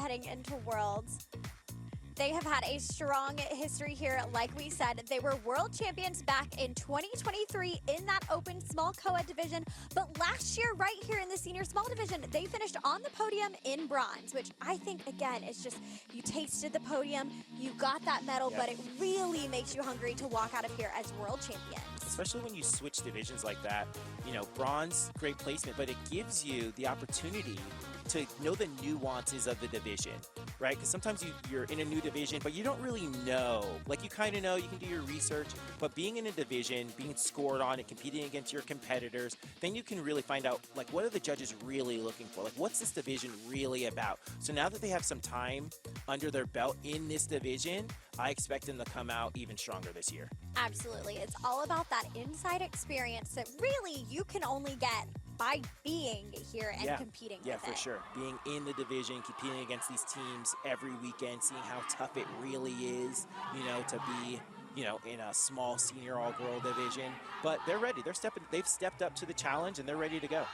heading into Worlds. They have had a strong history here. Like we said, they were world champions back in 2023 in that open small co-ed division. But last year, right here in the senior small division, they finished on the podium in bronze, which I think, again, is just, you tasted the podium, you got that medal, but it really makes you hungry to walk out of here as world champions. Especially when you switch divisions like that. You know, bronze, great placement, but it gives you the opportunity to know the nuances of the division, right? Because sometimes you're in a new division, but you don't really know. Like, you kind of know, you can do your research, but being in a division, being scored on it, competing against your competitors, then you can really find out, like, what are the judges really looking for? Like, what's this division really about? So now that they have some time under their belt in this division, I expect them to come out even stronger this year. Absolutely. It's all about that inside experience that really you can only get by being here and competing with it. Yeah, for sure. Being in the division, competing against these teams every weekend, seeing how tough it really is, you know, to be, you know, in a small senior all-girl division. But they're ready. They've stepped up to the challenge, and they're ready to go.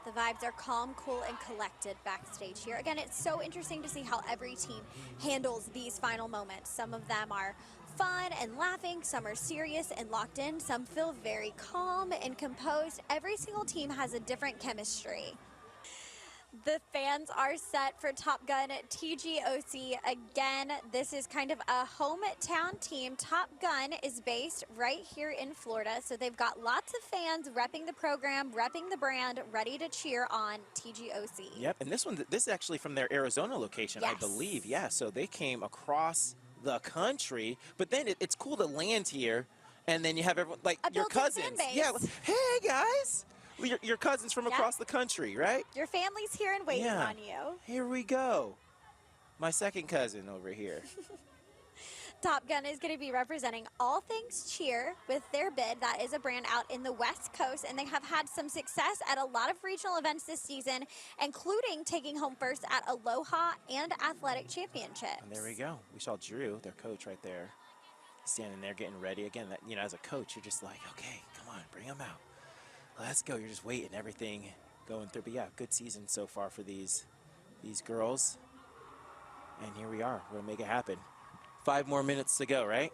The vibes are calm, cool, and collected backstage here. Again, it's so interesting to see how every team handles these final moments. Some of them are fun and laughing, some are serious and locked in, some feel very calm and composed. Every single team has a different chemistry. The fans are set for Top Gun TGOC. Again, this is kind of a hometown team. Top Gun is based right here in Florida, so they've got lots of fans repping the program, repping the brand, ready to cheer on TGOC. Yep, and this is actually from their Arizona location, I believe. Yeah, so they came across the country, but then it's cool to land here, and then you have everyone, like your cousins. Yeah, hey guys. Your cousins from across the country, right? Your family's here and waiting on you. Here we go. My second cousin over here. Top Gun is going to be representing all things cheer with their bid. That is a brand out in the West Coast, and they have had some success at a lot of regional events this season, including taking home first at Aloha and Athletic Championships. And there we go. We saw Drew, their coach, right there, standing there getting ready. Again, that, you know, as a coach, you're just like, okay, come on, bring them out. Let's go. You're just waiting, everything going through. But yeah, good season so far for these girls. And here we are. We're going to make it happen. 5 more minutes to go, right?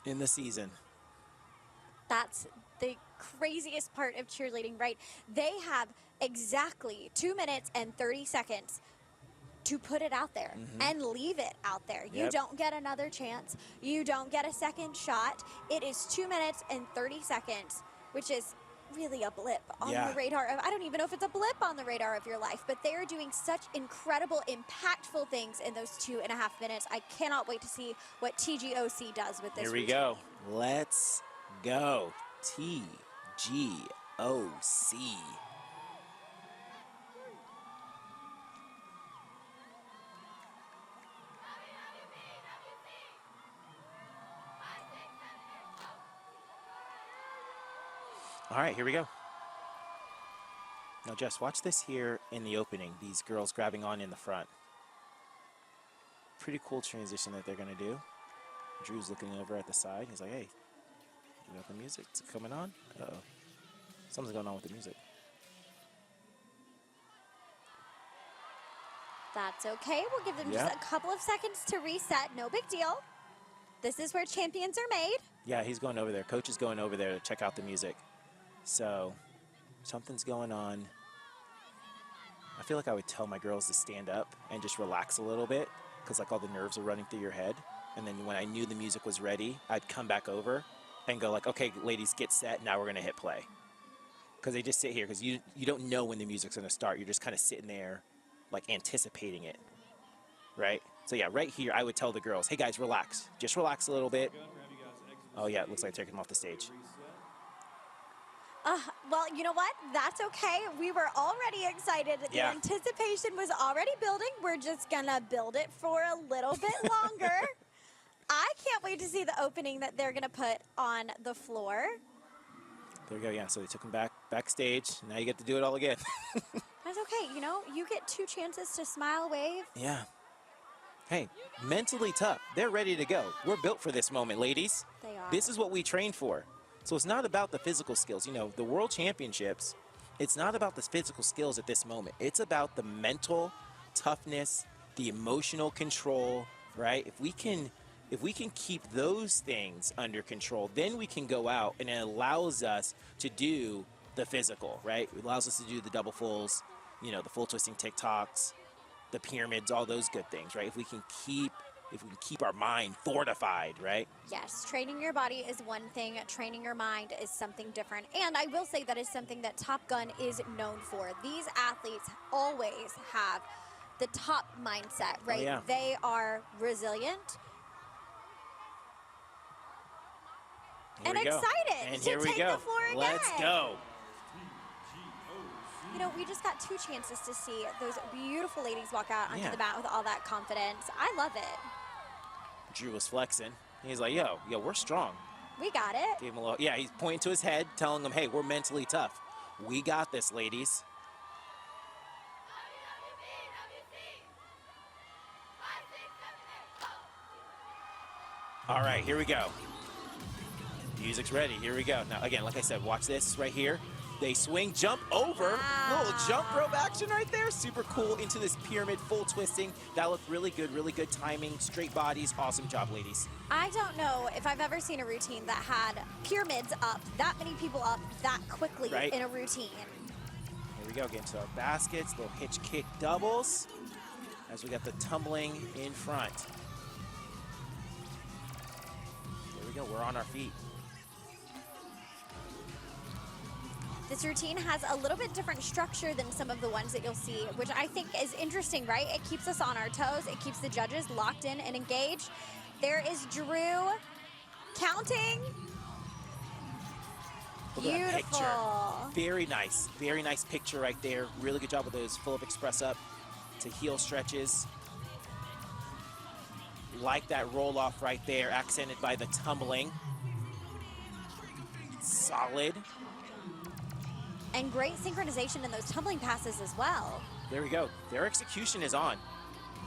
In the season. That's the craziest part of cheerleading, right? They have exactly 2 minutes and 30 seconds to put it out there and leave it out there. You don't get another chance. You don't get a second shot. It is 2 minutes and 30 seconds, which is really a blip on the radar of, I don't even know if it's a blip on the radar of your life, but they are doing such incredible, impactful things in those 2.5 minutes. I cannot wait to see what TGOC does with this Here we go. Let's go. TGOC. All right, here we go. Now, Jess, watch this here in the opening. These girls grabbing on in the front. Pretty cool transition that they're going to do. Drew's looking over at the side. He's like, hey, you got the music? It's coming on? Uh-oh. Something's going on with the music. That's okay. We'll give them just a couple of seconds to reset. No big deal. This is where champions are made. Yeah, he's going over there. Coach is going over there to check out the music. So something's going on. I feel like I would tell my girls to stand up and just relax a little bit, because like all the nerves are running through your head. And then when I knew the music was ready, I'd come back over and go like, okay, ladies, get set. Now we're going to hit play. Because they just sit here, because you don't know when the music's going to start. You're just kind of sitting there like anticipating it, right? So yeah, right here, I would tell the girls, hey guys, relax. Just relax a little bit. Oh yeah, it looks like they're taking them off the stage. Well, you know what? That's okay. We were already excited. The anticipation was already building. We're just going to build it for a little bit longer. I can't wait to see the opening that they're going to put on the floor. There we go, yeah. So they took them backstage. Now you get to do it all again. That's okay. You know, you get 2 chances to smile, wave. Yeah. Hey, mentally tough. They're ready to go. We're built for this moment, ladies. They are. This is what we trained for. So it's not about the physical skills. You know, the World Championships It's not about the physical skills at this moment. It's about the mental toughness, the emotional control, right? If we can keep those things under control, then we can go out, and it allows us to do the physical, right? It allows us to do the double fulls, you know, the full twisting TikToks, the pyramids, all those good things, right? If we can keep our mind fortified, right? Yes, training your body is one thing, training your mind is something different. And I will say that is something that Top Gun is known for. These athletes always have the top mindset, right? Oh, yeah. They are resilient and excited and to here we take go. the floor again. Let's go. You know, we just got 2 chances to see those beautiful ladies walk out onto the mat with all that confidence. I love it. Drew was flexing. He's like, yo, we're strong. We got it. Gave him a little, yeah, he's pointing to his head, telling them, hey, we're mentally tough. We got this, ladies. All right, here we go. Music's ready. Here we go. Now, again, like I said, watch this right here. They swing, jump over. Wow. Little jump rope action right there. Super cool into this pyramid, full twisting. That looked really good timing, straight bodies. Awesome job, ladies. I don't know if I've ever seen a routine that had pyramids up, that many people up that quickly in a routine. Here we go, getting to our baskets, little hitch kick doubles as we got the tumbling in front. There we go, we're on our feet. This routine has a little bit different structure than some of the ones that you'll see, which I think is interesting, right? It keeps us on our toes. It keeps the judges locked in and engaged. There is Drew counting. Look at that Beautiful. picture. Very nice picture right there. Really good job with those full of express up to heel stretches. Like that roll off right there, accented by the tumbling. Solid. And great synchronization in those tumbling passes as well. There we go. Their execution is on.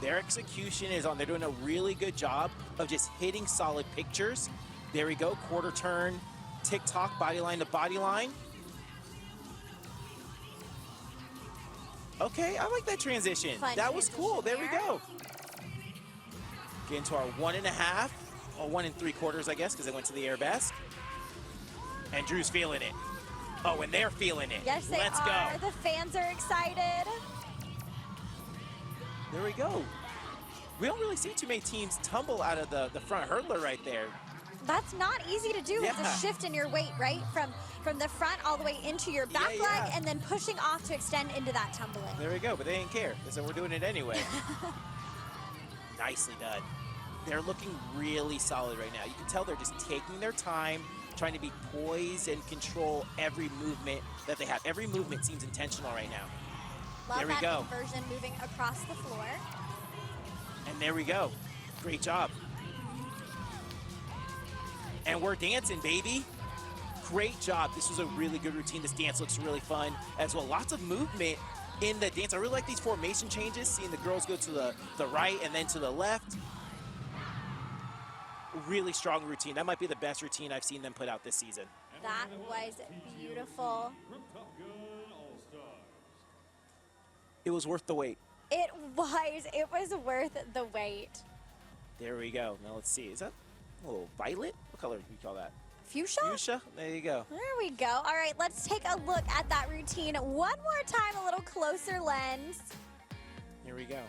Their execution is on. They're doing a really good job of just hitting solid pictures. There we go. Quarter turn, TikTok, body line to body line. Okay, I like that transition. Fun that was cool. There we there. go. Get into our 1.5, or 1 3/4, I guess, because they went to the arabesque. And Drew's feeling it. Oh, and they're feeling it. Yes, they Let's are. go. The fans are excited. There we go. We don't really see too many teams tumble out of the front hurdler right there. That's not easy to do. It's Yeah. a shift in your weight, right? From the front all the way into your back leg and then pushing off to extend into that tumbling. There we go, but they didn't care. They said, we're doing it anyway. Nicely done. They're looking really solid right now. You can tell they're just taking their time, trying to be poised and control every movement that they have. Every movement seems intentional right now. Love there we that go. inversion moving across the floor. And there we go. Great job. And we're dancing, baby. Great job. This was a really good routine. This dance looks really fun as well. Lots of movement in the dance. I really like these formation changes, seeing the girls go to the right and then to the left. Really strong routine. That might be the best routine I've seen them put out this season. That was beautiful. It was worth the wait. It was worth the wait. There we go. Now let's see. Is that a little violet? What color do you call that? Fuchsia? Fuchsia? There you go. There we go. All right, let's take a look at that routine one more time, a little closer lens. Here we go.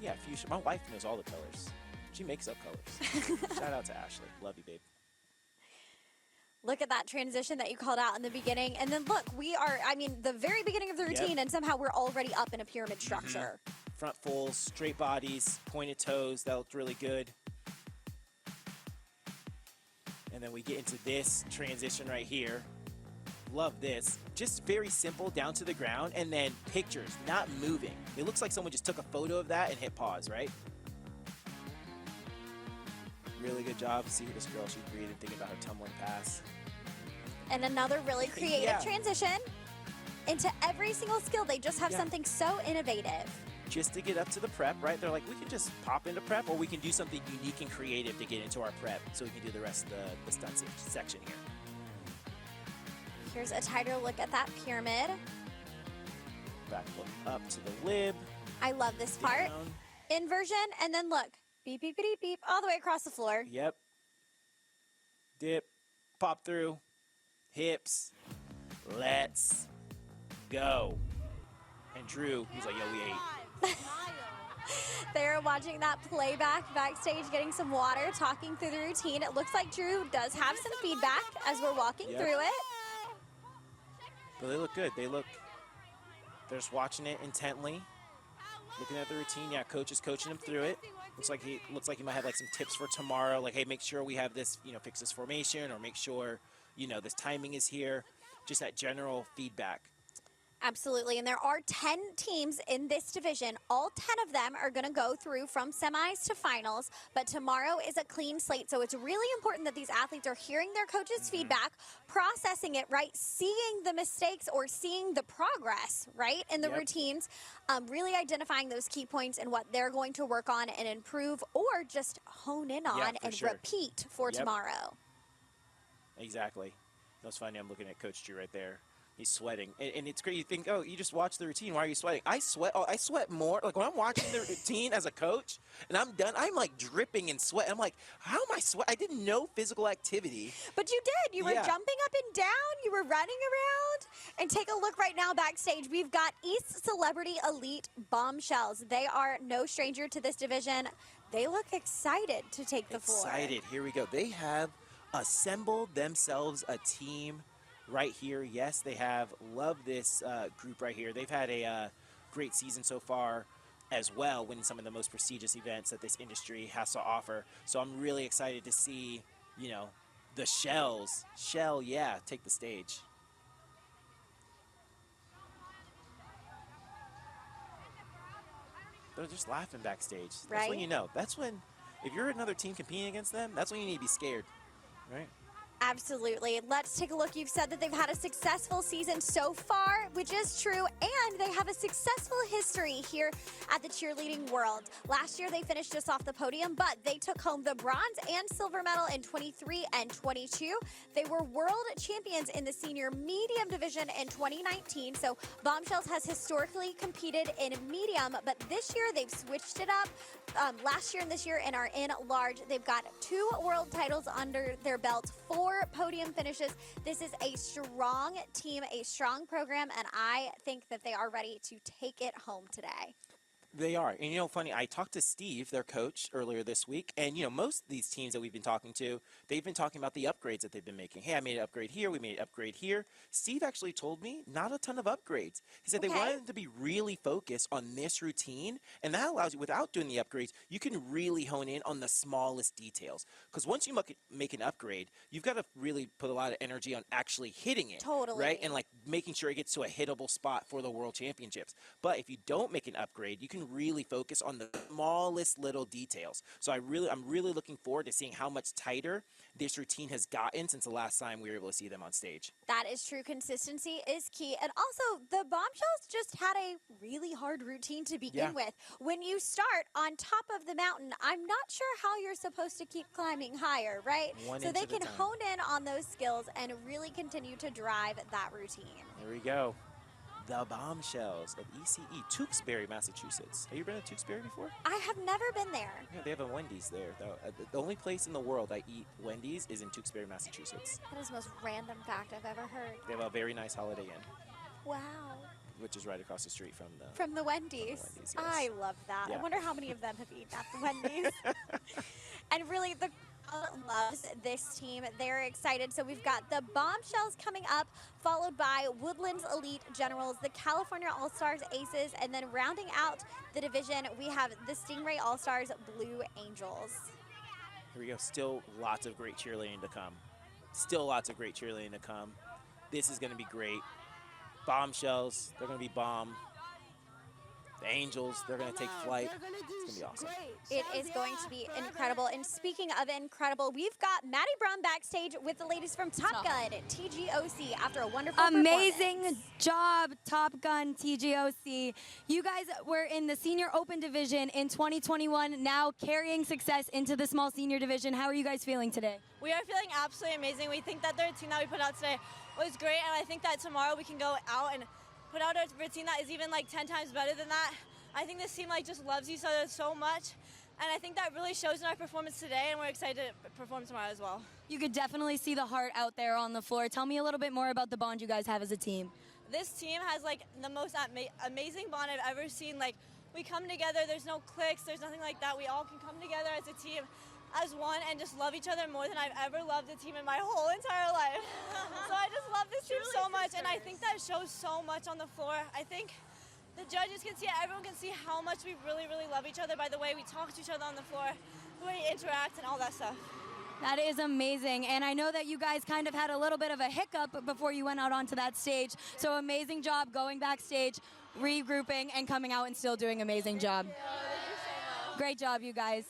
Yeah, fuchsia. My wife knows all the colors. She makes up colors. Shout out to Ashley. Love you, babe. Look at that transition that you called out in the beginning. And then look, we are, I mean, the very beginning of the routine, and somehow we're already up in a pyramid structure. Front fulls, straight bodies, pointed toes. That looked really good. And then we get into this transition right here. Love this. Just very simple, down to the ground, and then pictures, not moving. It looks like someone just took a photo of that and hit pause, right? Really good job. See this girl, she's breathing, thinking about her tumbling pass. And another really creative transition into every single skill. They just have something so innovative. Just to get up to the prep, right? They're like, we can just pop into prep, or we can do something unique and creative to get into our prep so we can do the rest of the stunt section here. Here's a tighter look at that pyramid. back look up to the lib. I love this part. Down. Inversion, and then look. Beep, beep, beep, beep, all the way across the floor. Yep. Dip, pop through, hips. Let's go. And Drew, he's like, yo, we ate. They're watching that playback backstage, getting some water, talking through the routine. It looks like Drew does have some feedback as we're walking through it. But they look good. They're just watching it intently, looking at the routine. Yeah, coach is coaching them through it. Looks like he might have like some tips for tomorrow. Like, hey, make sure we have this, fix this formation, or make sure, this timing is here. Just that general feedback. Absolutely, and there are 10 teams in this division. All 10 of them are going to go through from semis to finals, but tomorrow is a clean slate, so it's really important that these athletes are hearing their coach's feedback, processing it, right, seeing the mistakes or seeing the progress, right, in the routines, really identifying those key points and what they're going to work on and improve or just hone in on and repeat for tomorrow. Exactly. That's funny. I'm looking at Coach Drew right there. He's sweating, and it's great. You think, oh, you just watch the routine. Why are you sweating? I sweat. Oh, I sweat more. Like when I'm watching the routine as a coach, and I'm done, I'm like dripping in sweat. I'm like, how am I sweating? I didn't know physical activity. But you did. You were jumping up and down. You were running around. And take a look right now backstage. We've got East Celebrity Elite Bombshells. They are no stranger to this division. They look excited to take the floor. Excited. Here we go. They have assembled themselves a team right here. Yes, they have. Love this group right here. They've had a great season so far as well, winning some of the most prestigious events that this industry has to offer. So I'm really excited to see, the Shells. Take the stage. They're just laughing backstage. That's when you know. That's when, if you're another team competing against them, that's when you need to be scared, right? Absolutely. Let's take a look. You've said that they've had a successful season so far, which is true, and they have a successful history here at the cheerleading world. Last year, they finished just off the podium, but they took home the bronze and silver medal in 23 and 22. They were world champions in the senior medium division in 2019, so Bombshells has historically competed in medium, but this year they've switched it up. Last year and this year and are in large. They've got 2 world titles under their belt, 4 podium finishes. This is a strong team, a strong program, and I think that they are ready to take it home today. They are. And, funny, I talked to Steve, their coach, earlier this week. And, most of these teams that we've been talking to, they've been talking about the upgrades that they've been making. Hey, I made an upgrade here. We made an upgrade here. Steve actually told me not a ton of upgrades. He said they wanted them to be really focused on this routine. And that allows you, without doing the upgrades, you can really hone in on the smallest details. Because once you make an upgrade, you've got to really put a lot of energy on actually hitting it. Totally. Right? And, making sure it gets to a hittable spot for the World Championships. But if you don't make an upgrade, you can really focus on the smallest little details. So I'm really looking forward to seeing how much tighter this routine has gotten since the last time we were able to see them on stage. That is true. Consistency is key. And also, the Bombshells just had a really hard routine to begin with. When you start on top of the mountain, I'm not sure how you're supposed to keep climbing higher, right? So they can hone in on those skills and really continue to drive that routine. There we go. The Bombshells of ECE, Tewksbury, Massachusetts. Have you been to Tewksbury before? I have never been there. Yeah, they have a Wendy's there. The only place in the world I eat Wendy's is in Tewksbury, Massachusetts. That is the most random fact I've ever heard. They have a very nice Holiday Inn. Wow. Which is right across the street from the Wendy's. Yes. I love that. Yeah. I wonder how many of them have eaten at the Wendy's. And really, the loves this team. They're excited. So we've got the Bombshells coming up, followed by Woodlands Elite Generals, the California All Stars Aces, and then rounding out the division, we have the Stingray All Stars Blue Angels. Here we go. Still lots of great cheerleading to come. Still lots of great cheerleading to come. This is going to be great. Bombshells, they're going to be bomb. The Angels, they're going to take flight. It's going to be awesome. It is going to be incredible. And speaking of incredible, we've got Maddie Brown backstage with the ladies from Top Gun TGOC after a wonderful amazing job, Top Gun TGOC. You guys were in the Senior Open Division in 2021, now carrying success into the small senior division. How are you guys feeling today? We are feeling absolutely amazing. We think that the routine that we put out today was great, and I think that tomorrow we can go out and put out a routine that is even like 10 times better than that. I think this team like just loves each other so much, and I think that really shows in our performance today, and we're excited to perform tomorrow as well. You could definitely see the heart out there on the floor. Tell me a little bit more about the bond you guys have as a team. This team has like the most amazing bond I've ever seen. Like, we come together, there's no cliques, there's nothing like that. We all can come together as a team, as one, and just love each other more than I've ever loved a team in my whole entire life. So I just love this team so much, and I think that shows so much on the floor. I think the judges can see it, everyone can see how much we really, really love each other by the way we talk to each other on the floor, the way we interact, and all that stuff. That is amazing, and I know that you guys kind of had a little bit of a hiccup before you went out onto that stage, so amazing job going backstage, regrouping, and coming out and still doing an amazing job. Thank you so much. Great job, you guys.